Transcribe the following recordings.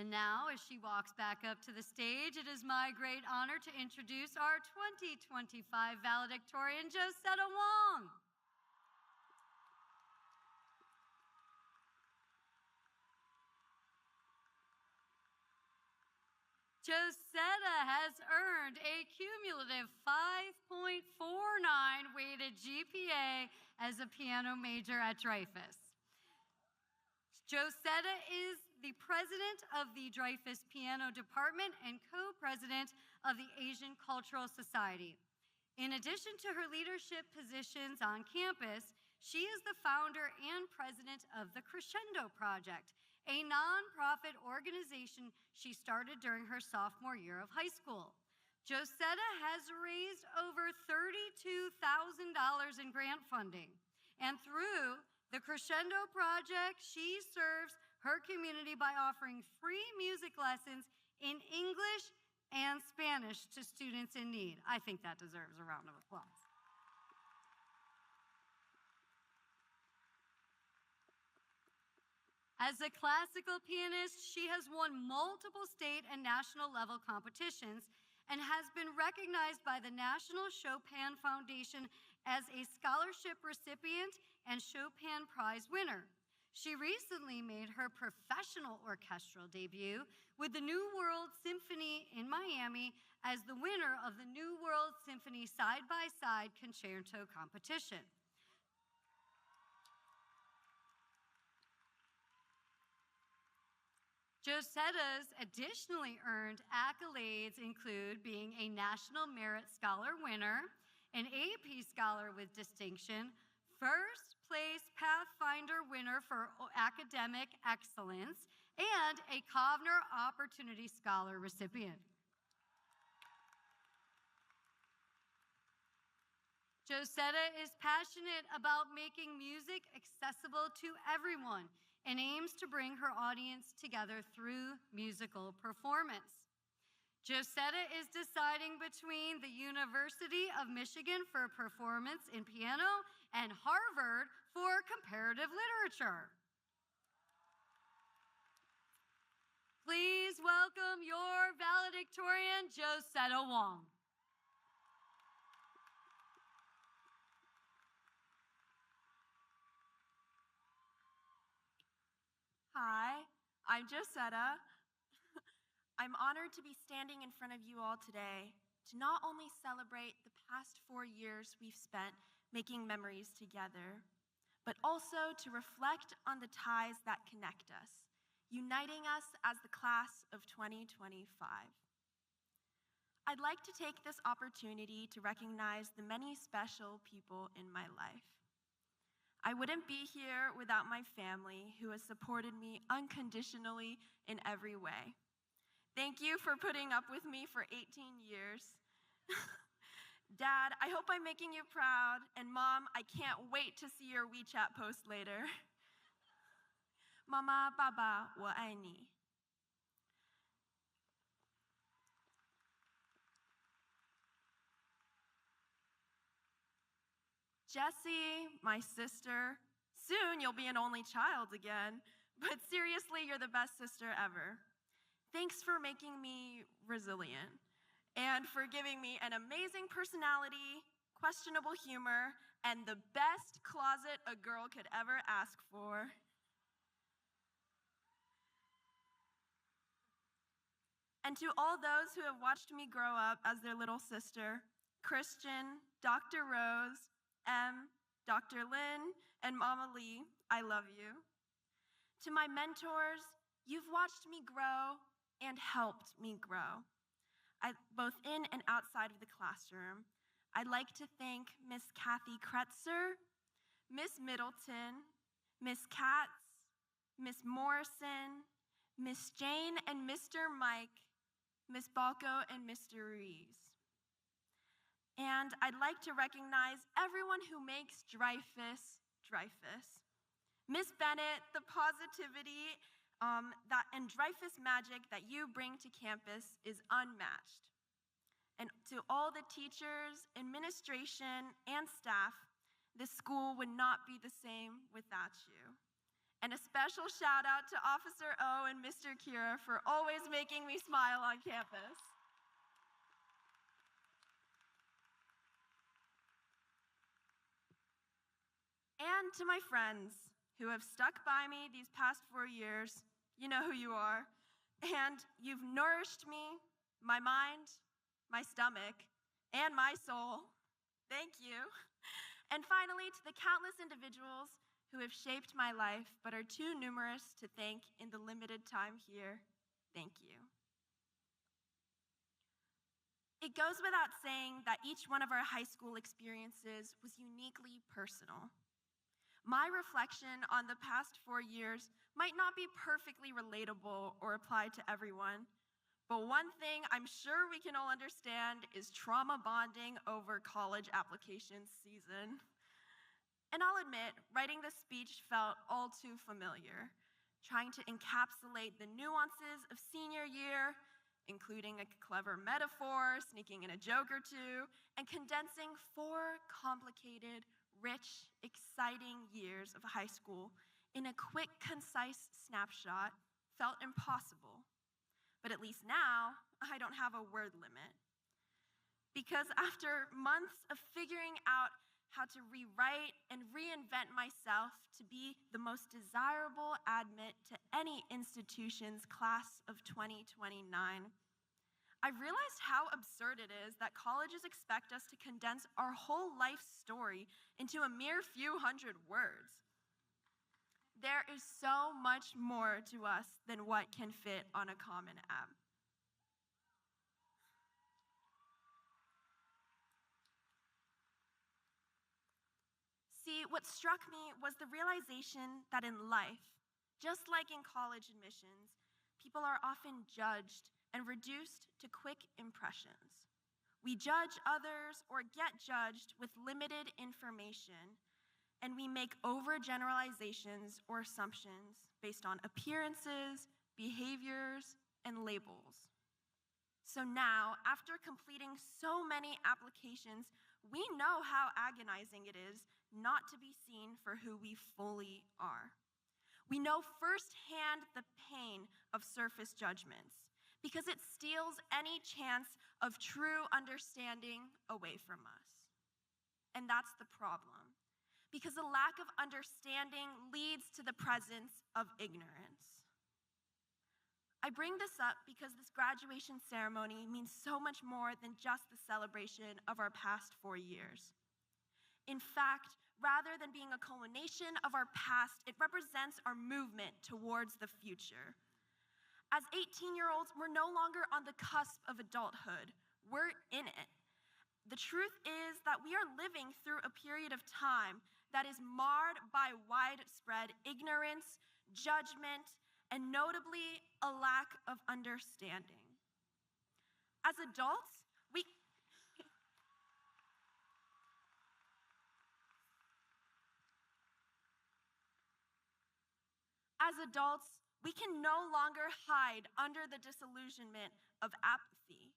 And now, as she walks back up to the stage, it is my great honor to introduce our 2025 valedictorian, Josetta Wang. Josetta has earned a cumulative 5.49 weighted GPA as a piano major at Dreyfoos. Josetta is the president of the Dreyfoos Piano Department and co-president of the Asian Cultural Society. In addition to her leadership positions on campus, she is the founder and president of the Crescendo Project, a nonprofit organization she started during her sophomore year of high school. Josetta has raised over $32,000 in grant funding, and through the Crescendo Project, she serves her community by offering free music lessons in English and Spanish to students in need. I think that deserves a round of applause. As a classical pianist, she has won multiple state and national level competitions and has been recognized by the National Chopin Foundation as a scholarship recipient and Chopin Prize winner. She recently made her professional orchestral debut with the New World Symphony in Miami as the winner of the New World Symphony Side-by-Side Concerto competition. Josetta's additionally earned accolades include being a National Merit Scholar winner, an AP Scholar with distinction, first place Pathfinder winner for academic excellence, and a Kovner Opportunity Scholar recipient. Josetta is passionate about making music accessible to everyone and aims to bring her audience together through musical performance. Josetta is deciding between the University of Michigan for performance in piano and Harvard for comparative literature. Please welcome your valedictorian, Josetta Wang. Hi, I'm Josetta. I'm honored to be standing in front of you all today to not only celebrate the past 4 years we've spent making memories together, but also to reflect on the ties that connect us, uniting us as the class of 2025. I'd like to take this opportunity to recognize the many special people in my life. I wouldn't be here without my family, who has supported me unconditionally in every way. Thank you for putting up with me for 18 years. Dad, I hope I'm making you proud, and Mom, I can't wait to see your WeChat post later. Mama, Baba, 我爱你. Jessie, my sister, soon you'll be an only child again, but seriously, you're the best sister ever. Thanks for making me resilient and for giving me an amazing personality, questionable humor, and the best closet a girl could ever ask for. And to all those who have watched me grow up as their little sister, Christian, Dr. Rose, Dr. Lin, and Mama Lee, I love you. To my mentors, you've watched me grow and helped me grow, both in and outside of the classroom. I'd like to thank Miss Kathy Kretzer, Miss Middleton, Miss Katz, Miss Morrison, Miss Jane and Mr. Mike, Miss Balco and Mr. Ruiz. And I'd like to recognize everyone who makes Dreyfoos, Dreyfoos. Miss Bennett, the positivity and Dreyfoos magic that you bring to campus is unmatched. And to all the teachers, administration, and staff, this school would not be the same without you. And a special shout out to Officer O and Mr. Kira for always making me smile on campus. And to my friends who have stuck by me these past 4 years, you know who you are, and you've nourished me, my mind, my stomach, and my soul. Thank you. And finally, to the countless individuals who have shaped my life but are too numerous to thank in the limited time here, thank you. It goes without saying that each one of our high school experiences was uniquely personal. My reflection on the past 4 years might not be perfectly relatable or apply to everyone, but one thing I'm sure we can all understand is trauma bonding over college application season. And I'll admit, writing this speech felt all too familiar, trying to encapsulate the nuances of senior year, including a clever metaphor, sneaking in a joke or two, and condensing 4 complicated, rich, exciting years of high school in a quick, concise snapshot felt impossible. But at least now, I don't have a word limit. Because after months of figuring out how to rewrite and reinvent myself to be the most desirable admit to any institution's class of 2029, I realized how absurd it is that colleges expect us to condense our whole life story into a mere few hundred words. There is so much more to us than what can fit on a Common App. See, what struck me was the realization that in life, just like in college admissions, people are often judged and reduced to quick impressions. We judge others or get judged with limited information, and we make overgeneralizations or assumptions based on appearances, behaviors, and labels. So now, after completing so many applications, we know how agonizing it is not to be seen for who we fully are. We know firsthand the pain of surface judgments because it steals any chance of true understanding away from us. And that's the problem, because a lack of understanding leads to the presence of ignorance. I bring this up because this graduation ceremony means so much more than just the celebration of our past 4 years. In fact, rather than being a culmination of our past, it represents our movement towards the future. As 18-year-olds, we're no longer on the cusp of adulthood. We're in it. The truth is that we are living through a period of time that is marred by widespread ignorance, judgment, and notably, a lack of understanding. As adults, we can no longer hide under the disillusionment of apathy,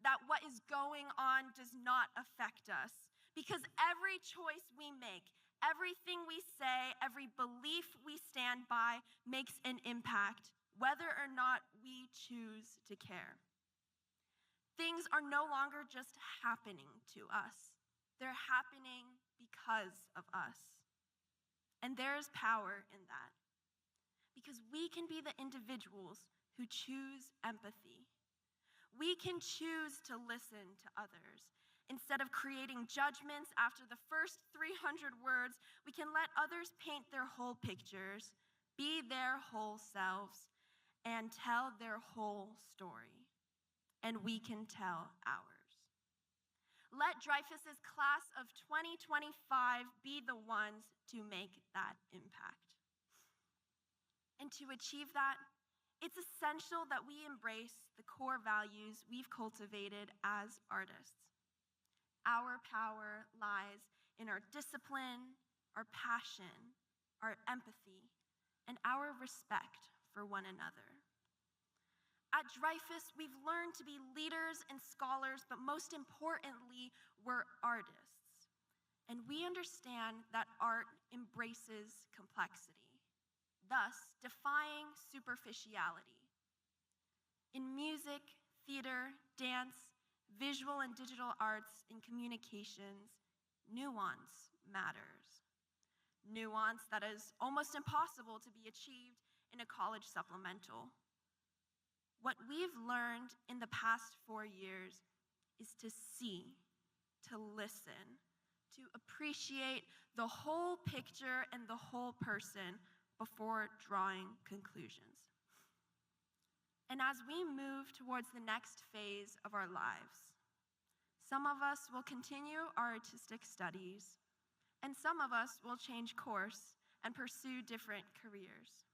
that what is going on does not affect us, because every choice we make, everything we say, every belief we stand by makes an impact, whether or not we choose to care. Things are no longer just happening to us. They're happening because of us. And there is power in that, because we can be the individuals who choose empathy. We can choose to listen to others. Instead of creating judgments after the first 300 words, we can let others paint their whole pictures, be their whole selves, and tell their whole story. And we can tell ours. Let Dreyfoos's class of 2025 be the ones to make that impact. And to achieve that, it's essential that we embrace the core values we've cultivated as artists. Our power lies in our discipline, our passion, our empathy, and our respect for one another. At Dreyfoos, we've learned to be leaders and scholars, but most importantly, we're artists. And we understand that art embraces complexity. thus defying superficiality. In music, theater, dance, visual and digital arts, and communications, nuance matters. Nuance that is almost impossible to be achieved in a college supplemental. What we've learned in the past 4 years is to see, to listen, to appreciate the whole picture and the whole person before drawing conclusions. And as we move towards the next phase of our lives, some of us will continue our artistic studies, and some of us will change course and pursue different careers.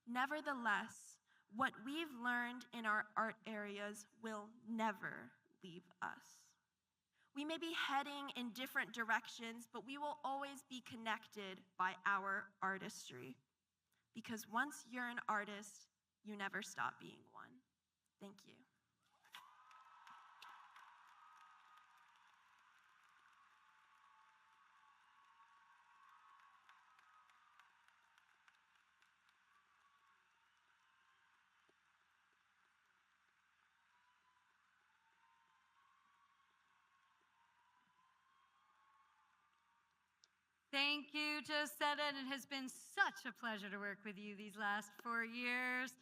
Nevertheless, what we've learned in our art areas will never leave us. We may be heading in different directions, but we will always be connected by our artistry. Because once you're an artist, you never stop being one. Thank you. Thank you, Josetta, and it has been such a pleasure to work with you these last 4 years.